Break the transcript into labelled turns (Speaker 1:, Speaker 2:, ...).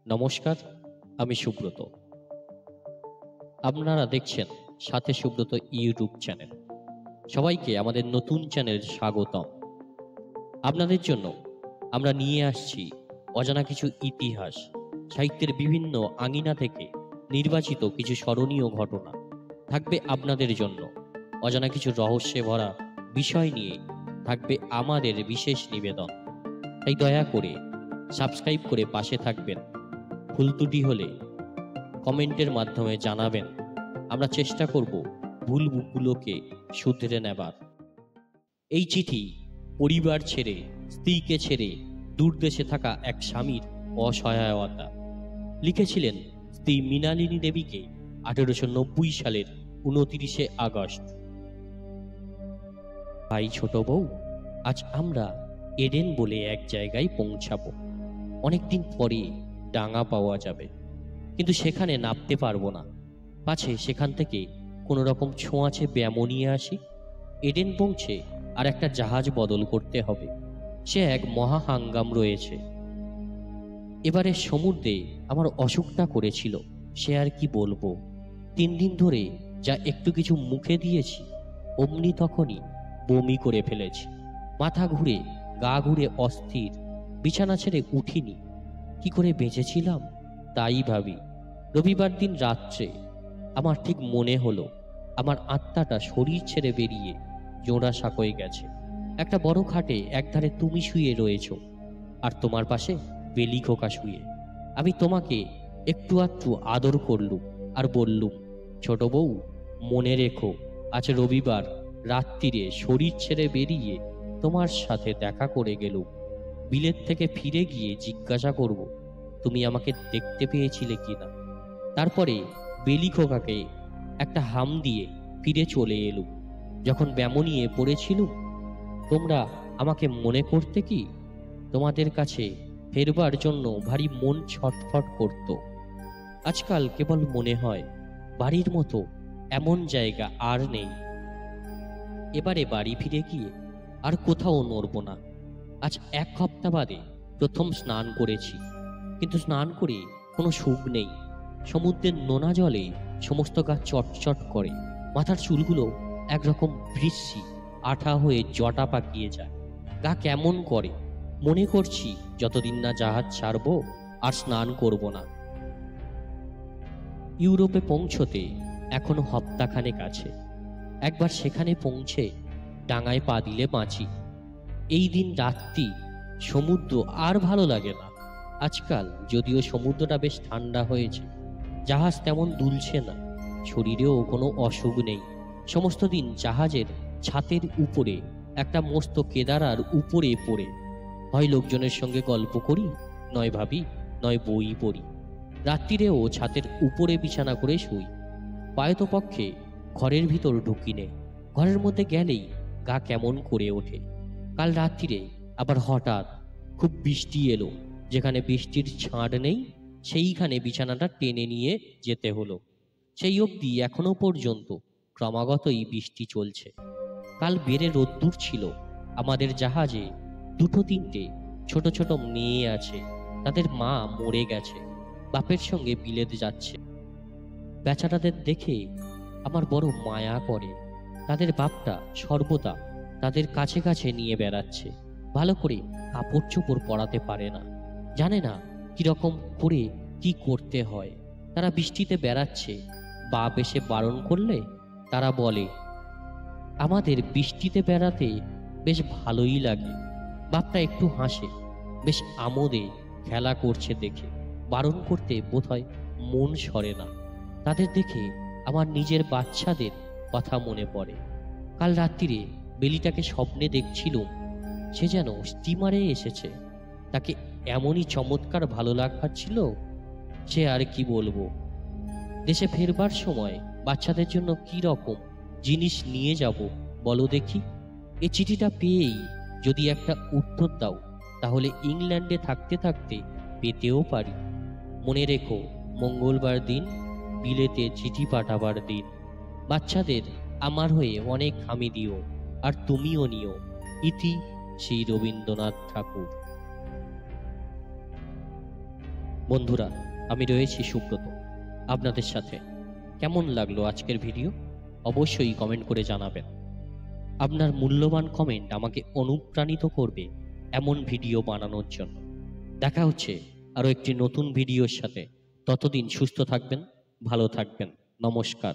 Speaker 1: নমস্কার, আমি সুব্রত। আপনারা দেখছেন সাথে সুব্রত ইউটিউব চ্যানেল। সবাইকে আমাদের নতুন চ্যানেলে স্বাগতম। আপনাদের জন্য আমরা নিয়ে আসছি অজানা কিছু ইতিহাস, সাহিত্যের বিভিন্ন আঙিনা থেকে নির্বাচিত কিছু স্মরণীয় ঘটনা। থাকবে আপনাদের জন্য অজানা কিছু রহস্যে ভরা বিষয় নিয়ে থাকবে আমাদের বিশেষ নিবেদন। তাই দয়া করে সাবস্ক্রাইব করে পাশে থাকবেন। ভুল ত্রুটি হলে কমেন্টের মাধ্যমে জানাবেন। আমরা চেষ্টা করব ভুলগুলোকে শুধরে নেবার। এই চিঠি পরিবার ছেড়ে, স্ত্রীকে ছেড়ে দূরদেশে থাকা এক স্বামীর অসহায়তা। লিখেছিলেন স্ত্রী মৃণালিনী দেবীকে 1890 সালের 29শে আগস্ট। ভাই ছোট বউ, আজ আমরা এডেন বলে এক জায়গায় পৌঁছাবো। অনেকদিন পরে ডাঙা পাওয়া যাবে, কিন্তু সেখানে নামতে পারবো না। পাছে সেখান থেকে কোনো রকম ছোঁয়াচে ব্যামো নিয়ে আসি। এডেন পৌঁছে আর একটা জাহাজ বদল করতে হবে। সে এক মহা হাঙ্গাম রয়েছে। এবারে সমুদ্রে আমার অসুখটা করেছিল, সে আর কি বলবো। 3 দিন ধরে যা একটু কিছু মুখে দিয়েছি, অমনি তখনই বমি করে ফেলেছি। মাথা ঘুরে, গা ঘুরে অস্থির, বিছানা ছেড়ে উঠিনি। কি করে বেঁচেছিলাম তাই ভাবি। রবিবার দিন রাত্রে আমার ঠিক মনে হলো আমার আত্মাটা শরীর ছেড়ে বেরিয়ে জোড়া সাঁকোয় গেছে। একটা বড় খাটে একধারে তুমি শুয়ে রয়েছো, আর তোমার পাশে বেলি খোকা শুয়ে। আমি তোমাকে একটু আধটু আদর করলুম আর বললুম, ছোট বউ, মনে রেখো আজ রবিবার রাত্রিরে শরীর ছেড়ে বেরিয়ে তোমার সাথে দেখা করে গেলুম। বিলেত থেকে ফিরে গিয়ে জিজ্ঞাসা করব তুমি আমাকে দেখতে পেয়েছিলে কিনা। তারপরে বেলি খোকাকে একটা হাম দিয়ে ফিরে চলে এলুম। যখন ব্যামো নিয়ে পড়েছিলুম, তোমরা আমাকে মনে করতে কি? তোমাদের কাছে ফেরবার জন্য ভারী মন ছটফট করত। আজকাল কেবল মনে হয় বাড়ির মতো এমন জায়গা আর নেই। এবারে বাড়ি ফিরে গিয়ে আর কোথাও নড়ব না। আজ 1 সপ্তাহ বাদে প্রথম স্নান করেছি, কিন্তু স্নান করে কোনো সুখ নেই। সমুদ্রের নোনা জলে সমস্ত গা চটচট করে। মাথার চুলগুলো একরকম বৃষ্টি আঠা হয়ে জটা পাকিয়ে যায়। গা কেমন করে। মনে করছি যতদিন না জাহাজ ছাড়বো আর স্নান করব না। ইউরোপে পৌঁছতে এখনো সপ্তাহখানেক আছে। একবার সেখানে পৌঁছে ডাঙায় পা দিলে বাঁচি। এই দিন রাত্রি সমুদ্র আর ভালো লাগে না। আজকাল যদিও সমুদ্রটা বেশ ঠান্ডা হয়েছে, জাহাজ তেমন দুলছে না, শরীরেও কোনো অসুখ নেই। সমস্ত দিন জাহাজের ছাতের উপরে একটা মস্ত কেদারার উপরে পড়ে হয় লোকজনের সঙ্গে গল্প করি, নয় ভাবি, নয় বই পড়ি। রাত্রিরেও ছাতের উপরে বিছানা করে শুই। পায়তপক্ষে ঘরের ভিতর ঢুকিনে। ঘরের মধ্যে গেলেই গা কেমন করে ওঠে। কাল রাত্রিরে আবার হঠাৎ খুব বৃষ্টি এলো। যেখানে বৃষ্টির ছাঁট নেই, সেইখানে বিছানাটা টেনে নিয়ে যেতে হলো। সেই অবধি এখনো পর্যন্ত ক্রমাগতই বৃষ্টি চলছে। কাল বেড়ে রোদ্দুর ছিল। আমাদের জাহাজে 2-3টে ছোট ছোট মেয়ে আছে। তাদের মা মরে গেছে, বাপের সঙ্গে বিলেত যাচ্ছে। বেচারাদের দেখে আমার বড় মায়া করে। তাদের বাপটা সর্বদা তাদের কাছে কাছে নিয়ে বেড়াচ্ছে। ভালো করে কাপড় চোপড় পরাতে পারে না, জানে না কিরকম করে কি করতে হয়। তারা বৃষ্টিতে বেড়াচ্ছে। বাপ এসে বারণ করলে তারা বলে, আমাদের বৃষ্টিতে বেড়াতে বেশ ভালোই লাগে। বাপটা একটু হাসে, বেশ আমোদে খেলা করছে দেখে। বারণ করতে বোধহয় মন সরে না। তাদের দেখে আমার নিজের বাচ্চাদের কথা মনে পড়ে। কাল রাত্রিরে বেলিটাকে স্বপ্নে দেখছিলুম, সে যেন স্টিমারে এসেছে। তাকে এমনই চমৎকার ভালো লাগছিল, সে আর কি বলবো। দেশে ফেরবার সময় বাচ্চাদের জন্য কি রকম জিনিস নিয়ে যাব বলো দেখি। এই চিঠিটা পেয়েই যদি একটা উত্তর দাও, তাহলে ইংল্যান্ডে থাকতে থাকতে পেতেও পারি। মনে রেখো, মঙ্গলবার দিন বিলেতে চিঠি পাঠাবার দিন। বাচ্চাদের আমার হয়ে অনেক হামি দিও, আর তুমিও নিও। ইতি শ্রী রবীন্দ্রনাথ ঠাকুর। বন্ধুরা, আমি রয়েছি সুব্রত আপনাদের সাথে। কেমন লাগলো আজকের ভিডিও অবশ্যই কমেন্ট করে জানাবেন। আপনার মূল্যবান কমেন্ট আমাকে অনুপ্রাণিত করবে এমন ভিডিও বানানোর জন্য। দেখা হচ্ছে আরও একটি নতুন ভিডিওর সাথে। ততদিন সুস্থ থাকবেন, ভালো থাকবেন। নমস্কার।